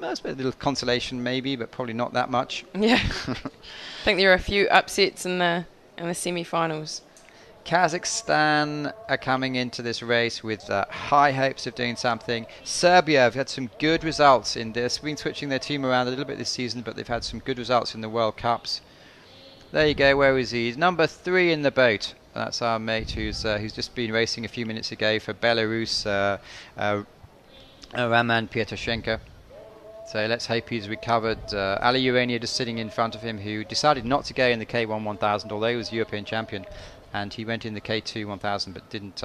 That's a little consolation maybe, but probably not that much. Yeah. I think there are a few upsets in the semi-finals. Kazakhstan are coming into this race with high hopes of doing something. Serbia have had some good results in this. Been switching their team around a little bit this season, but they've had some good results in the World Cups. There you go. Where is he? He's number 3 in the boat. That's our mate who's just been racing a few minutes ago for Belarus, Raman Pietrashenko. So let's hope he's recovered. Ali Urania just sitting in front of him, who decided not to go in the K1 1000, although he was European champion. And he went in the K2 1000 but didn't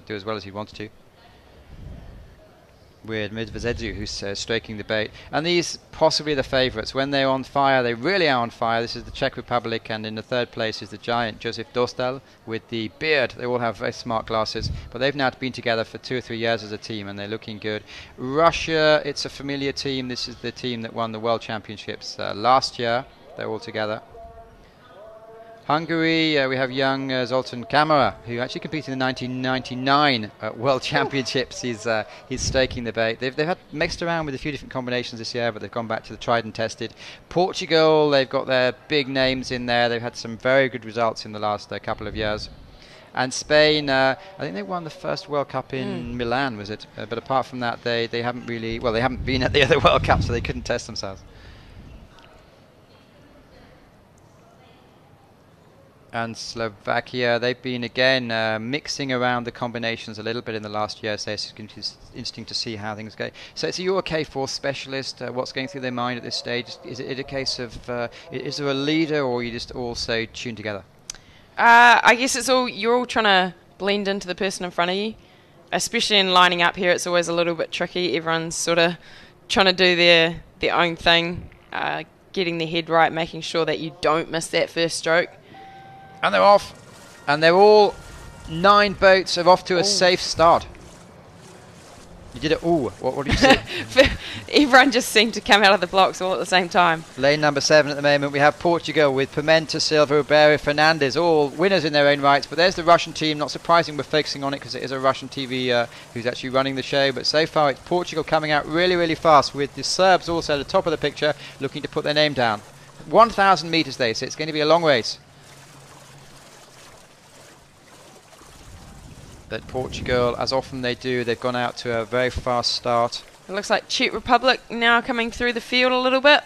do as well as he wanted to. With Medvedzedu, who's stroking the boat. And these possibly the favourites. When they're on fire, they really are on fire. This is the Czech Republic, and in the third place is the giant Josef Dostal with the beard. They all have very smart glasses, but they've now been together for 2 or 3 years as a team, and they're looking good. Russia, it's a familiar team. This is the team that won the World Championships last year. They're all together. Hungary, we have young Zoltan Kamara, who actually competed in the 1999 World Championships. He's staking the bait. They've had mixed around with a few different combinations this year, but they've gone back to the tried and tested. Portugal, they've got their big names in there. They've had some very good results in the last couple of years. And Spain, I think they won the first World Cup in Milan, was it? But apart from that, they haven't really, well, they haven't been at the other World Cup, so they couldn't test themselves. And Slovakia, they've been again mixing around the combinations a little bit in the last year, so it's interesting to see how things go. So it's your K4 specialist. What's going through their mind at this stage? Is it a case of, is there a leader, or are you just all so tuned together? I guess you're all trying to blend into the person in front of you, especially in lining up here. It's always a little bit tricky. Everyone's sort of trying to do their own thing, getting their head right, making sure that you don't miss that first stroke. And they're off, and they're all 9 boats are off to a safe start. You did it. Ooh, what did you say? Everyone just seemed to come out of the blocks all at the same time. Lane number 7 at the moment. We have Portugal with Pimenta, Silva, Ribeiro, Fernandez, all winners in their own rights. But there's the Russian team. Not surprising we're focusing on it because it is a Russian TV who's actually running the show. But so far it's Portugal coming out really, really fast, with the Serbs also at the top of the picture looking to put their name down. 1,000 metres they, so it's going to be a long race. But Portugal, as often they do, they've gone out to a very fast start. It looks like Czech Republic now coming through the field a little bit.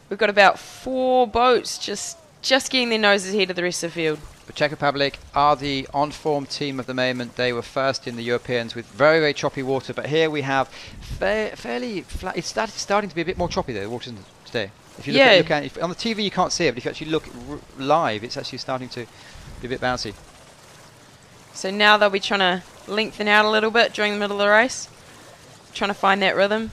We've got about 4 boats just getting their noses ahead of the rest of the field. The Czech Republic are the on-form team of the moment. They were first in the Europeans with very, very choppy water. But here we have fairly flat. It's starting to be a bit more choppy though, the water isn't it, today? If you look at it, on the TV you can't see it, but if you actually look live, it's actually starting to be a bit bouncy. So now they'll be trying to lengthen out a little bit during the middle of the race, trying to find that rhythm.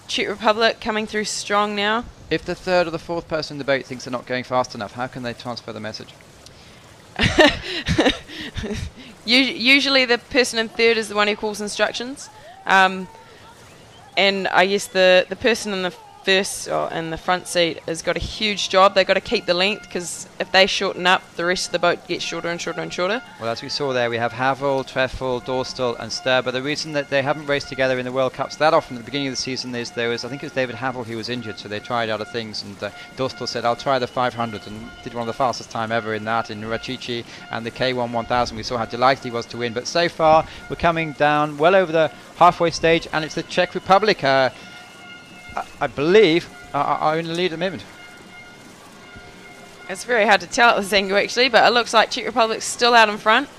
Czech Republic coming through strong now. If the 3rd or the 4th person in the boat thinks they're not going fast enough, how can they transfer the message? Usually the person in 3rd is the one who calls instructions. And I guess the person in the first or in the front seat has got a huge job. They've got to keep the length, because if they shorten up, the rest of the boat gets shorter and shorter and shorter. Well, as we saw there, we have Havel, Treffel, Dorstal and Sturber. The reason that they haven't raced together in the World Cups that often at the beginning of the season is I think it was David Havel who was injured, so they tried other things, and Dorstal said, I'll try the 500, and did one of the fastest time ever in that, in Rachichi, and the K1 1000. We saw how delighted he was to win. But so far, we're coming down well over the halfway stage, and it's the Czech Republic, I believe, are in the lead at the moment. It's very hard to tell at this angle actually, but it looks like Czech Republic's still out in front.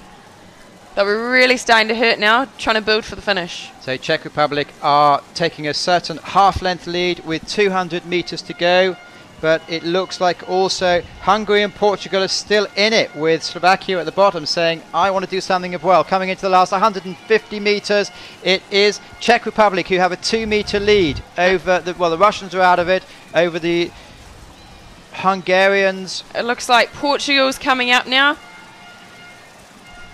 But we're really starting to hurt now, trying to build for the finish. So Czech Republic are taking a certain half-length lead with 200 metres to go. But it looks like also Hungary and Portugal are still in it, with Slovakia at the bottom saying, I want to do something as well. Coming into the last 150 metres, it is Czech Republic who have a 2-metre lead over the Russians are out of it, over the Hungarians. It looks like Portugal's coming up now.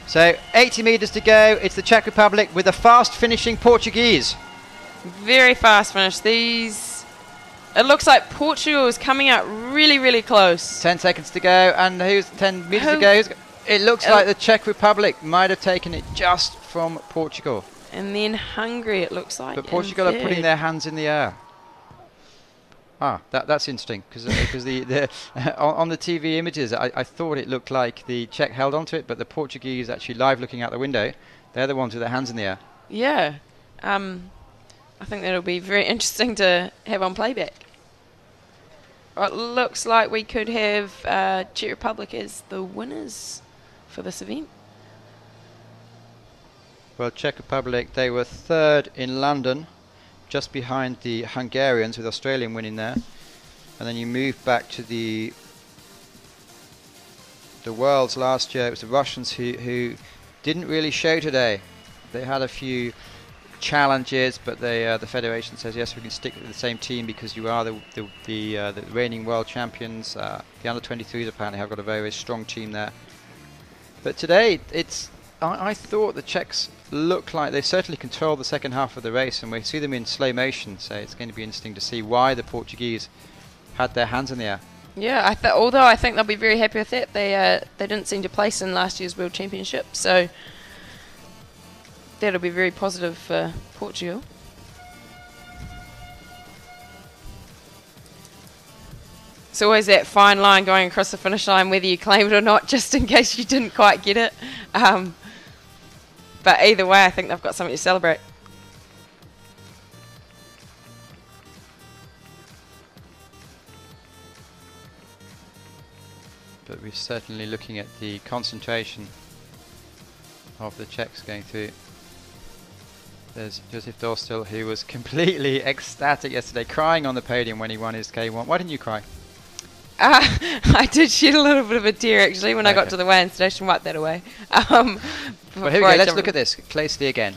So 80 metres to go. It's the Czech Republic with a fast finishing Portuguese. Very fast finish. It looks like Portugal is coming out really, really close. 10 seconds to go, and who's 10 metres to go? It looks like the Czech Republic might have taken it just from Portugal. And then Hungary, it looks like. But Portugal are putting their hands in the air. That's interesting, because on the TV images, I thought it looked like the Czech held onto it, but the Portuguese actually live looking out the window. They're the ones with their hands in the air. Yeah. I think that'll be very interesting to have on playback. Well, it looks like we could have Czech Republic as the winners for this event. Well, Czech Republic, they were third in London, just behind the Hungarians, with Australian winning there. And then you move back to the Worlds last year. It was the Russians who didn't really show today. They had a few challenges, but the federation says, yes, we can stick with the same team because you are the reigning world champions. The under-23s apparently have got a very, very strong team there. But today, I thought the Czechs look like they certainly controlled the second half of the race, and we see them in slow motion, so it's going to be interesting to see why the Portuguese had their hands in the air. Yeah, although I think they'll be very happy with that. They didn't seem to place in last year's World Championship, so that'll be very positive for Portugal. It's always that fine line going across the finish line, whether you claim it or not, just in case you didn't quite get it. But either way, I think they've got something to celebrate. But we're certainly looking at the concentration of the Czechs going through. There's Josef Dostal, who was completely ecstatic yesterday, crying on the podium when he won his K1. Why didn't you cry? I did shed a little bit of a tear actually when I got to the weigh-in station. Wipe that away. Well, here we go. Let's look at this closely again.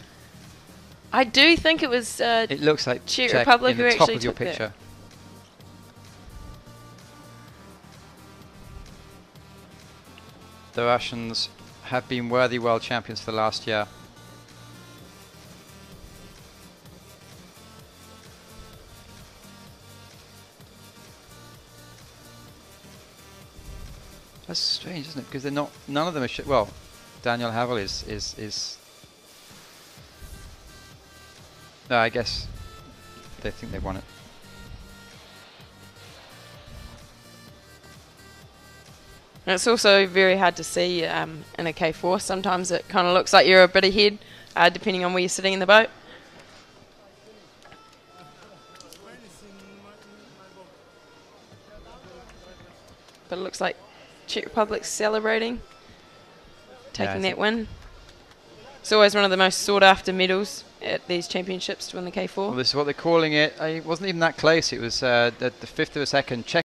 I do think it was. It looks like Czech Czech Republic in who the top actually of your took picture. The Russians have been worthy world champions for the last year. That's strange, isn't it? Because they're not. None of them are. Well, Daniel Havel is. No, I guess they think they won it. And it's also very hard to see in a K4. Sometimes it kind of looks like you're a bit ahead, depending on where you're sitting in the boat. But it looks like Czech Republic celebrating, taking that win. It's always one of the most sought after medals at these championships to win the K4. Well, this is what they're calling it. It wasn't even that close. It was the fifth of a second. Czech